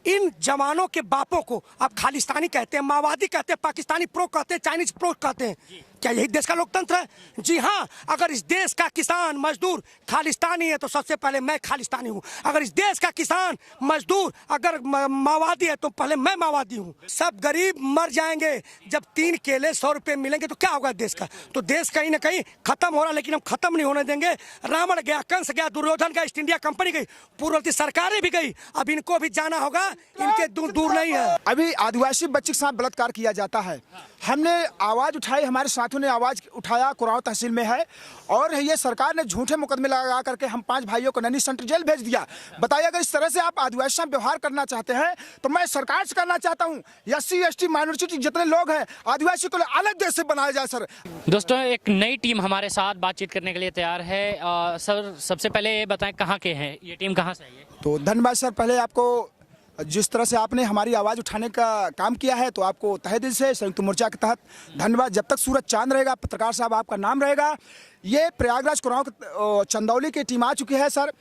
इन जवानों के बापों को आप खालिस्तानी कहते हैं, माओवादी कहते हैं, पाकिस्तानी प्रो कहते हैं, चाइनीज प्रो कहते हैं। क्या यही देश का लोकतंत्र है? जी हाँ, अगर इस देश का किसान मजदूर खालिस्तानी है तो सबसे पहले मैं खालिस्तानी हूँ। अगर इस देश का किसान मजदूर अगर माओवादी है तो पहले मैं माओवादी हूँ। सब गरीब मर जाएंगे। जब 3 केले 100 रुपए मिलेंगे तो क्या होगा देश का? तो देश कहीं ना कहीं खत्म हो रहा है, लेकिन हम खत्म नहीं होने देंगे। रावण गया, कंस गया, दुर्योधन गया, ईस्ट इंडिया कंपनी गई, पूर्ववर्ती सरकारें भी गई, अब इनको भी जाना होगा। इनके दूर नहीं है। अभी आदिवासी बच्चे के साथ बलात्कार किया जाता है। हमने आवाज उठाई, हमारे साथियों ने आवाज उठाया, कुराव तहसील में है, और ये सरकार ने झूठे मुकदमे लगा करके हम 5 भाइयों को नैनी सेंट्रल जेल भेज दिया। बताइए, अगर इस तरह से आप आदिवासी से व्यवहार करना चाहते हैं तो मैं सरकार से करना चाहता हूँ, SC ST माइनॉरिटी जितने लोग हैं आदिवासी को अलग देश से बनाया जाए। सर दोस्तों, एक नई टीम हमारे साथ बातचीत करने के लिए तैयार है। सर, सबसे पहले ये बताएं कहाँ के हैं, ये टीम कहाँ से आई है? तो धन्यवाद सर। पहले आपको जिस तरह से आपने हमारी आवाज़ उठाने का काम किया है तो आपको तहे दिल से संयुक्त मोर्चा के तहत धन्यवाद। जब तक सूरज चांद रहेगा, पत्रकार साहब आपका नाम रहेगा। ये प्रयागराज कुराव चंदौली की टीम आ चुकी है। सर,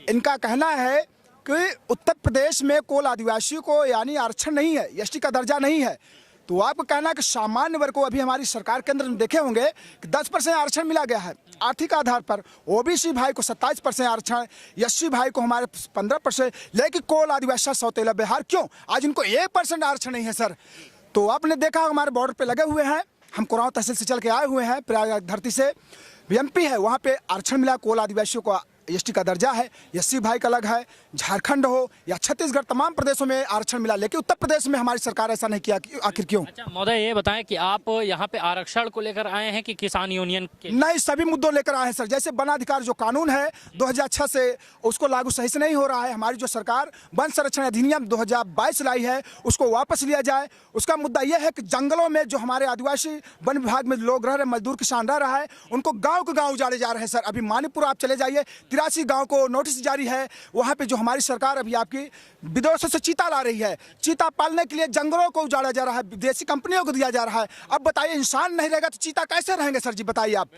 इनका कहना है कि उत्तर प्रदेश में कोल आदिवासी को यानी आरक्षण नहीं है, ST का दर्जा नहीं है। तो आपका कहना है कि सामान्य वर्ग को अभी हमारी सरकार के अंदर देखे होंगे कि 10% आरक्षण मिला गया है आर्थिक आधार पर। OBC भाई को 27% आरक्षण, SC भाई को हमारे 15%, लेकिन कोल आदिवासी सौतेला बिहार क्यों आज इनको 1% आरक्षण नहीं है। सर, तो आपने देखा हमारे बॉर्डर पे लगे हुए हैं, हम कुराव तहसील से चल के आए हुए हैं, प्रयागराज धरती से MP है, वहाँ पे आरक्षण मिला। कोल आदिवासियों को ST का दर्जा है, SC भाई का अलग है। झारखंड हो या छत्तीसगढ़, तमाम प्रदेशों में आरक्षण मिला, लेकिन उत्तर प्रदेश में हमारी सरकार ऐसा नहीं किया, आखिर क्यों? अच्छा महोदय, ये बताएं कि आप यहाँ पे आरक्षण को लेकर आए हैं कि किसान यूनियन के? नहीं, सभी मुद्दों लेकर आए हैं सर। जैसे वन अधिकार जो कानून है 2006 से, उसको लागू सही से नहीं हो रहा है। हमारी जो सरकार वन संरक्षण अधिनियम 2022 लाई है, उसको वापस लिया जाए। उसका मुद्दा यह है कि जंगलों में जो हमारे आदिवासी वन विभाग में लोग रह रहे, मजदूर किसान रह रहा है, उनको गाँव के गाँव उजाड़े जा रहे हैं। सर, अभी मानीपुर आप चले जाइए, 83 गाँव को नोटिस जारी है। वहाँ पे जो हमारी सरकार अभी आपकी विदेशों से चीता ला रही है, चीता पालने के लिए जंगलों को उजाड़ा जा रहा है, विदेशी कंपनियों को दिया जा रहा है। अब बताइए, इंसान नहीं रहेगा तो चीता कैसे रहेंगे? सर जी बताइए आप।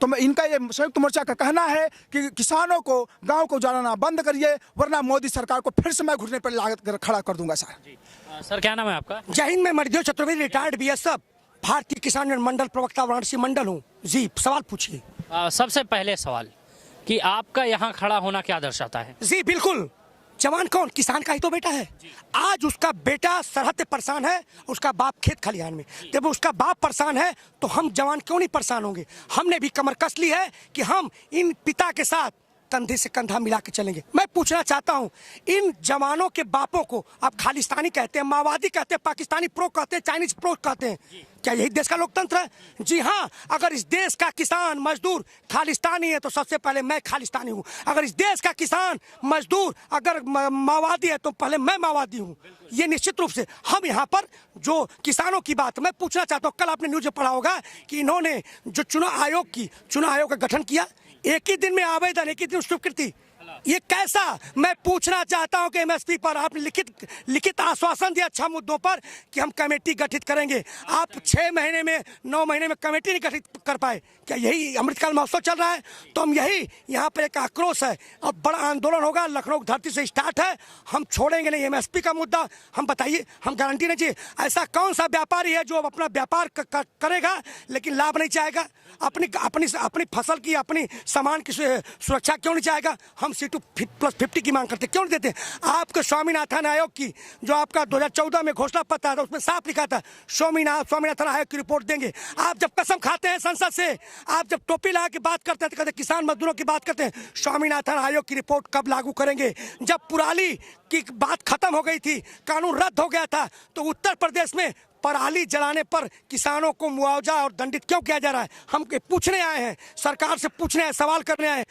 तो मैं इनका ये संयुक्त मोर्चा का कहना है कि किसानों को गांव को उजाड़ना बंद करिए, वरना मोदी सरकार को फिर से मैं घुटने पर लागत खड़ा कर दूंगा। सर सर, क्या नाम है आपका? जय हिंद, मैं मर्दियो चतुर्वेदी, रिटायर्ड BSF भारतीय किसान मंडल प्रवक्ता वाराणसी मंडल हूँ। जी, सवाल पूछिए। सबसे पहले सवाल कि आपका यहाँ खड़ा होना क्या दर्शाता है? जी बिल्कुल, जवान कौन? किसान का ही तो बेटा है। आज उसका बेटा सरहद पे परेशान है, उसका बाप खेत खलिहान में। जब उसका बाप परेशान है तो हम जवान क्यों नहीं परेशान होंगे? हमने भी कमर कस ली है कि हम इन पिता के साथ कंधे से कंधा मिला के चलेंगे। मैं पूछना चाहता हूं, इन जवानों के बापों को आप खालिस्तानी कहते हैं, माओवादी कहते हैं, पाकिस्तानी प्रो कहते हैं, चाइनीज प्रो कहते हैं। क्या यही देश का लोकतंत्र है? जी हाँ, अगर इस देश का किसान मजदूर खालिस्तानी है तो सबसे पहले मैं खालिस्तानी हूँ। अगर इस देश का किसान मजदूर अगर माओवादी है तो पहले मैं माओवादी हूँ। ये निश्चित रूप से हम यहाँ पर जो किसानों की बात, मैं पूछना चाहता हूँ, कल आपने न्यूज में पढ़ा होगा कि इन्होंने जो चुनाव आयोग का गठन किया, एक ही दिन में आवेदन, एक ही दिन स्वीकृति। ये कैसा? मैं पूछना चाहता हूं कि MSP पर आपने लिखित आश्वासन दिया 6 मुद्दों पर कि हम कमेटी गठित करेंगे। आप 6 महीने में 9 महीने में कमेटी नहीं गठित कर पाए। क्या यही अमृतकाल महोत्सव चल रहा है? तो हम यही यहाँ पर एक आक्रोश है, अब बड़ा आंदोलन होगा, लखनऊ धरती से स्टार्ट है। हम छोड़ेंगे नहीं MSP का मुद्दा। हम बताइए, हम गारंटी नहीं चाहिए। ऐसा कौन सा व्यापारी है जो अपना व्यापार करेगा लेकिन लाभ नहीं चाहेगा? अपनी फसल की, अपनी सामान की सुरक्षा क्यों नहीं चाहेगा? हम C2+50 की मांग करते, क्यों नहीं देते? आपके आयोग की जो आपका 2014 में घोषणा पत्र था, उसमें साफ लिखा था स्वामीनाथन आयोग की रिपोर्ट देंगे। आप जब कसम खाते हैं संसद से, आप जब टोपी लगा के बात करते हैं तो कहते किसान मजदूरों की बात करते हैं, स्वामीनाथन आयोग की रिपोर्ट कब लागू करेंगे? जब पुराली की बात खत्म हो गई थी, कानून रद्द हो गया था, तो उत्तर प्रदेश में पराली जलाने पर किसानों को मुआवजा और दंडित क्यों किया जा रहा है? हम पूछने आए हैं, सरकार से पूछने आए, सवाल करने आए।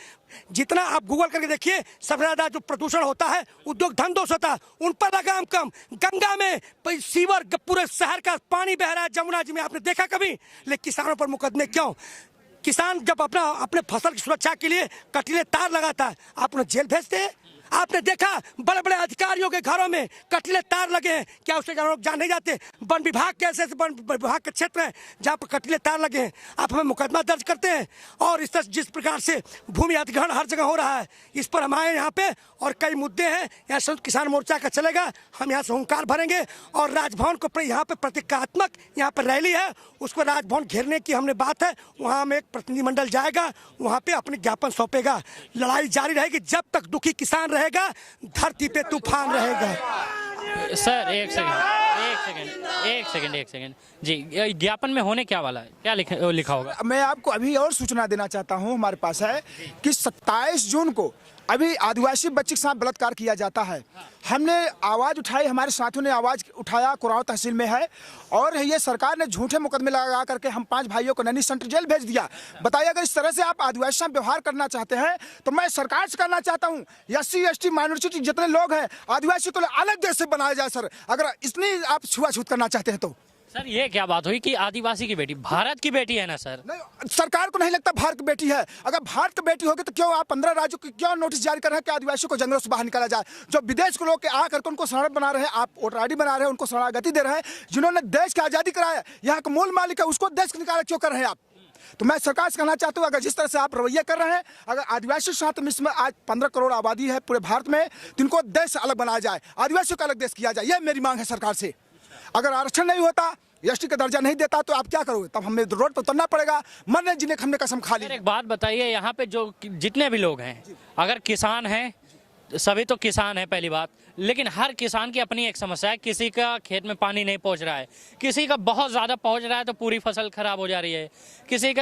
जितना आप गूगल करके देखिए, सबसे ज्यादा जो प्रदूषण होता है उद्योग धंधों से होता है, उन पर लगाम कम। गंगा में सीवर, पूरे शहर का पानी बह रहा है, जमुना जी में, आपने देखा कभी? लेकिन किसानों पर मुकदमे क्यों? किसान जब अपने फसल की सुरक्षा के लिए कटीले तार लगाता है, आप उन्हें जेल भेजते हैं? आपने देखा बड़े बड़े अधिकारियों के घरों में कटीले तार लगे हैं, क्या उसके लोग जान नहीं जाते? वन विभाग के ऐसे वन विभाग के क्षेत्र है जहाँ पर कटीले तार लगे हैं, आप हमें मुकदमा दर्ज करते हैं। और इस तरह जिस प्रकार से भूमि अधिग्रहण हर जगह हो रहा है, इस पर हम आए यहाँ पे और कई मुद्दे हैं। यहाँ संयुक्त किसान मोर्चा का चलेगा, हम यहाँ से हुंकार भरेंगे और राजभवन को यहाँ पे प्रतीकात्मक यहाँ पर रैली है, उसको राजभवन घेरने की हमने बात है। वहाँ में एक प्रतिनिधिमंडल जाएगा, वहाँ पे अपने ज्ञापन सौंपेगा। लड़ाई जारी रहेगी जब तक दुखी किसान रहेगा, धरती पे तूफान रहेगा। सर एक सेकंड जी, ज्ञापन में होने क्या वाला है, क्या लिखा होगा? मैं आपको अभी और सूचना देना चाहता हूं, हमारे पास है कि 27 जून को अभी आदिवासी बच्चे के साथ बलात्कार किया जाता है। हमने आवाज़ उठाई, हमारे साथियों ने आवाज़ उठाया, कुराव तहसील में है, और ये सरकार ने झूठे मुकदमे लगा करके हम 5 भाइयों को नैनी सेंट्रल जेल भेज दिया। बताइए, अगर इस तरह से आप आदिवासी से व्यवहार करना चाहते हैं तो मैं सरकार से करना चाहता हूँ, SC ST माइनॉरिटी जितने लोग हैं, आदिवासी को अलग देश से बनाया जाए सर, अगर इतनी आप छुआछूत करना चाहते हैं तो। सर ये क्या बात हुई कि आदिवासी की बेटी भारत की बेटी है ना सर? नहीं, सरकार को नहीं लगता भारत की बेटी है। अगर भारत की बेटी होगी तो क्यों आप 15 राज्यों को क्यों नोटिस जारी कर रहे हैं कि आदिवासियों को जंगलों से बाहर निकाला जाए? जो विदेश के लोग के आकर के उनको शरण बना रहे हैं, आप वोटर ID बना रहे हैं, उनको शरणागति दे रहे हैं। जिन्होंने देश की आज़ादी कराया, यहाँ का मूल मालिक है, उसको देश से निकाला क्यों कर रहे हैं आप? तो मैं सरकार से कहना चाहता हूँ, अगर जिस तरह से आप रवैया कर रहे हैं, अगर आदिवासी के साथ इसमें आज 15 करोड़ आबादी है पूरे भारत में, तो इनको देश से अलग बनाया जाए, आदिवासियों का अलग देश किया जाए, यह मेरी मांग है सरकार से। अगर आरक्षण नहीं होता, ST का दर्जा नहीं देता, तो आप क्या करोगे? तब हमें रोड पर उतरना पड़ेगा, मरने जीने हमने कसम खा ली। एक बात बताइए, यहाँ पे जो जितने भी लोग हैं, अगर किसान हैं, सभी तो किसान है पहली बात, लेकिन हर किसान की अपनी एक समस्या है। किसी का खेत में पानी नहीं पहुंच रहा है, किसी का बहुत ज़्यादा पहुंच रहा है तो पूरी फसल खराब हो जा रही है, किसी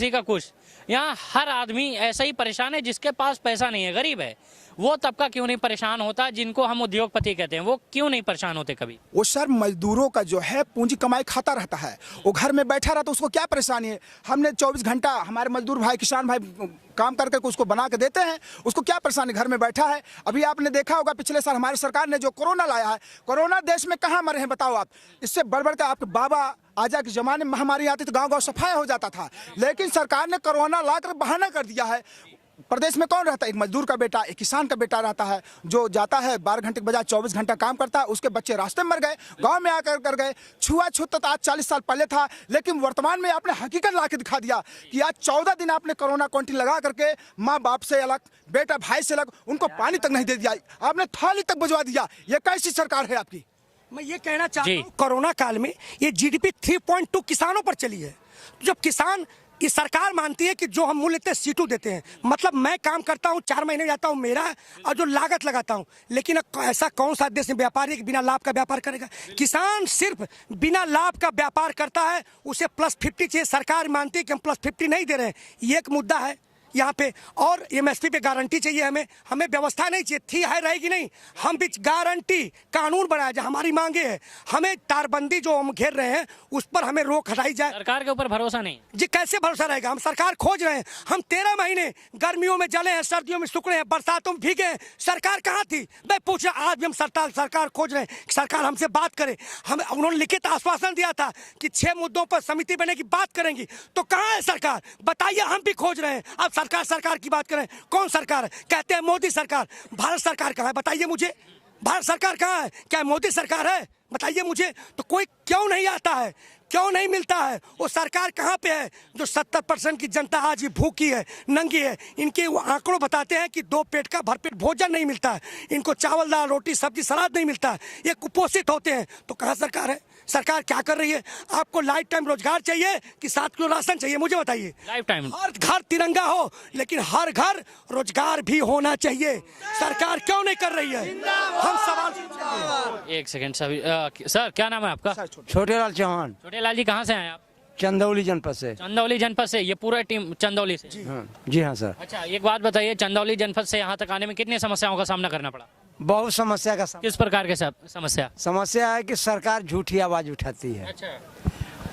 का कुछ। यहाँ हर आदमी ऐसा ही परेशान है, जिसके पास पैसा नहीं है, गरीब है। वो तबका क्यों नहीं परेशान होता, जिनको हम उद्योगपति कहते हैं, वो क्यों नहीं परेशान होते कभी? वो सर मजदूरों का जो है पूंजी कमाई खाता रहता है, वो घर में बैठा रहता है, उसको क्या परेशानी है? हमने 24 घंटा हमारे मजदूर भाई, किसान भाई काम करके उसको बना के देते हैं, उसको क्या परेशानी? घर में बैठा है। अभी आपने देखा होगा पिछले साल हमारी सरकार ने जो कोरोना लाया है, कोरोना देश में कहाँ मरे हैं बताओ आप? इससे बढ़ के आपके बाबा आजा के जमाने में महामारी आती तो गाँव सफाया हो जाता था, लेकिन सरकार ने कोरोना लाकर बहाना कर दिया है। प्रदेश में कौन रहता है? एक मजदूर का बेटा, एक किसान का बेटा रहता है, जो जाता है 12 घंटे के बजाय 24 घंटा काम करता है, उसके बच्चे रास्ते में मर गए, गांव में आकर कर गए। छुआछूत तो आज 40 साल पहले था, लेकिन वर्तमान में आपने हकीकत ला के दिखा दिया कि आज 14 दिन आपने कोरोना क्वारंटीन लगा करके माँ बाप से अलग, बेटा भाई से अलग, उनको पानी तक नहीं दे दिया, आपने थाली तक भिजवा दिया। ये कैसी सरकार है आपकी? मैं ये कहना चाहता हूँ, कोरोना काल में ये GDP 3.2 किसानों पर चली है। जब किसान, ये सरकार मानती है कि जो हम मूल्य देते सीटू देते हैं, मतलब मैं काम करता हूँ, 4 महीने जाता हूँ मेरा, और जो लागत लगाता हूँ, लेकिन ऐसा कौन सा देश में व्यापारी कि बिना लाभ का व्यापार करेगा? किसान सिर्फ बिना लाभ का व्यापार करता है, उसे +50 चाहिए। सरकार मानती है कि हम +50 नहीं दे रहे हैं, ये एक मुद्दा है यहाँ पे। और MSP पे गारंटी चाहिए, हमें व्यवस्था नहीं चाहिए, थी है रहेगी नहीं, हम भी गारंटी कानून बनाया जाए, हमारी मांगे है। हमें तारबंदी जो हम घेर रहे हैं उस पर हमें रोक हटाई जाए। सरकार के ऊपर भरोसा नहीं जी, कैसे भरोसा रहेगा? हम सरकार खोज रहे हैं, हम 13 महीने गर्मियों में जले हैं, सर्दियों में सूख रहे हैं, बरसातों में भीगे हैं, सरकार कहाँ थी? मैं पूछ रहा, आज भी हम सरकार खोज रहे हैं, सरकार हमसे बात करे। उन्होंने लिखित आश्वासन दिया था कि 6 मुद्दों पर समिति बनेगी, बात करेंगी, तो कहाँ है सरकार? बताइए, हम भी खोज रहे हैं। अब सरकार की बात करें, कौन सरकार है? कहते हैं मोदी सरकार। भारत सरकार कहाँ है? बताइए मुझे, भारत सरकार कहाँ है? क्या मोदी सरकार है? बताइए मुझे। तो कोई क्यों नहीं आता है, क्यों नहीं मिलता है? वो सरकार कहाँ पे है जो 70% की जनता आज भी भूखी है, नंगी है? इनके वो आंकड़ों बताते हैं कि 2 पेट का भरपेट भोजन नहीं मिलता है, इनको चावल दाल रोटी सब्जी सलाद नहीं मिलता है, ये कुपोषित होते हैं। तो कहाँ सरकार है? सरकार क्या कर रही है? आपको लाइफ टाइम रोजगार चाहिए कि 7 किलो राशन चाहिए? मुझे बताइए। लाइफ टाइम हर घर तिरंगा हो, लेकिन हर घर रोजगार भी होना चाहिए। सरकार क्यों नहीं कर रही है? हम सवाल। एक सेकंड सर, क्या नाम है आपका? छोटेलाल चौहान। छोटेलाल जी, कहाँ से हैं आप? चंदौली जनपद से। चंदौली जनपद से? ये पूरा टीम चंदौली से? जी हाँ सर। अच्छा, एक बात बताइए, चंदौली जनपद से यहाँ तक आने में कितनी समस्याओं का सामना करना पड़ा? बहुत समस्या का किस प्रकार के समस्या है कि सरकार झूठी आवाज उठाती है। अच्छा,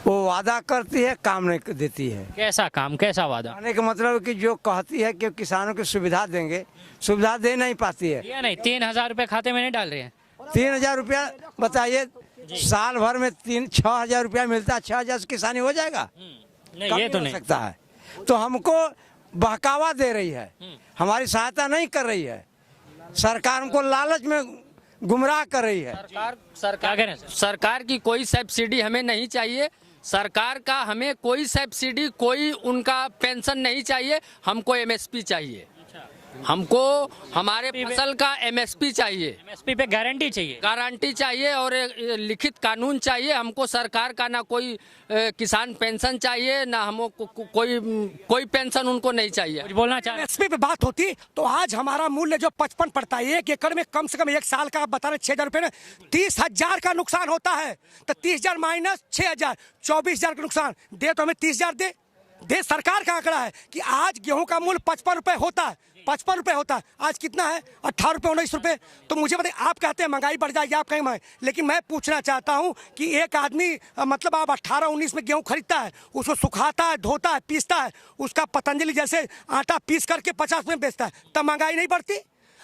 वो वादा करती है, काम नहीं देती है। कैसा काम, कैसा वादा? कहने का मतलब कि जो कहती है कि किसानों को सुविधा देंगे, सुविधा दे नहीं पाती है। ये नहीं, 3,000 रुपए खाते में नहीं डाल रहे हैं। 3,000 रुपया बताइए, साल भर में 6,000 रुपया मिलता है, 6,000 से किसानी हो जाएगा? नहीं, ये तो नहीं सकता है। तो हमको बहकावा दे रही है, हमारी सहायता नहीं कर रही है। सरकार हमको लालच में गुमराह कर रही है। क्या कह रहे हैं सर? सरकार की कोई सब्सिडी हमें नहीं चाहिए। सरकार का हमें कोई सब्सिडी, कोई उनका पेंशन नहीं चाहिए। हमको एमएसपी चाहिए। हमको हमारे फसल का एमएसपी चाहिए, एमएसपी पे गारंटी चाहिए। गारंटी चाहिए और एक लिखित कानून चाहिए। हमको सरकार का ना कोई किसान पेंशन चाहिए, ना हमको कोई पेंशन उनको नहीं चाहिए। कुछ बोलना चाह रहे हैं? एमएसपी पे बात होती तो आज हमारा मूल्य जो 55 पड़ता है, 1 एकड़ में कम से कम एक साल का आप बता रहे 6,000 रुपये, 30,000 का नुकसान होता है। तो 30,000 माइनस 6,000, 24,000 का नुकसान दे, तो हमें 30,000 दे। सरकार का आंकड़ा है कि आज गेहूं का मूल्य 55 रुपए होता है, 55 रुपए होता है। आज कितना है? 18 रुपए, 19 रुपए। तो मुझे बताइए, आप कहते हैं महंगाई बढ़ जाएगी, आप कहें महंगाई, लेकिन मैं पूछना चाहता हूं कि एक आदमी मतलब आप 18-19 में गेहूं खरीदता है, उसको सुखाता है, धोता है, पीसता है, उसका पतंजलि जैसे आटा पीस करके 50 में बेचता है, तब महंगाई नहीं बढ़ती?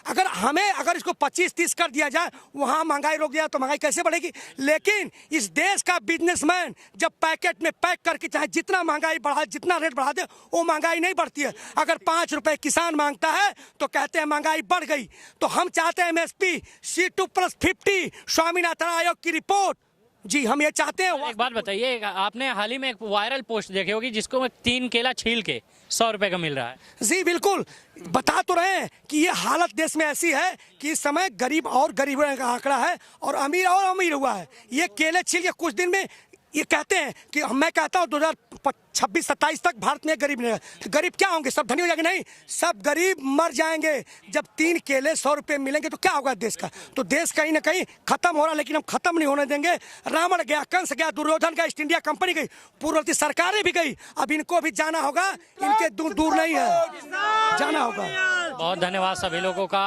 अगर इसको 25-30 कर दिया जाए, वहां महंगाई रोक दिया तो महंगाई कैसे बढ़ेगी? लेकिन इस देश का बिजनेसमैन जब पैकेट में पैक करके चाहे जितना महंगाई बढ़ा, जितना रेट बढ़ा दे, वो महंगाई नहीं बढ़ती है। अगर 5 रुपए किसान मांगता है तो कहते हैं महंगाई बढ़ गई। तो हम चाहते हैं एमएसपी C2+50, स्वामीनाथन आयोग की रिपोर्ट। जी, हम ये चाहते हैं। एक बात बताइए, आपने हाल ही में एक वायरल पोस्ट देखी होगी जिसको 3 केला छील के 100 रुपए का मिल रहा है। जी बिल्कुल, बता तो रहे हैं कि ये हालत देश में ऐसी है कि इस समय गरीब और गरीब का आंकड़ा है और अमीर और अमीर हुआ है। ये केले छील के कुछ दिन में ये कहते हैं कि मैं कहता हूँ 2026-27 तक भारत में गरीब नहीं है। गरीब क्या होंगे? सब धनी हो जाएंगे? नहीं, सब गरीब मर जाएंगे। जब 3 केले 100 रुपए मिलेंगे तो क्या होगा देश का? तो देश कहीं ना कहीं खत्म हो रहा है, लेकिन हम खत्म नहीं होने देंगे। रावण गया, कंस गया, दुर्योधन गया, ईस्ट इंडिया कंपनी गई, पूर्ववर्ती सरकारें भी गई, अब इनको भी जाना होगा। इनके दूर नहीं है, जाना होगा। बहुत धन्यवाद सभी लोगों का।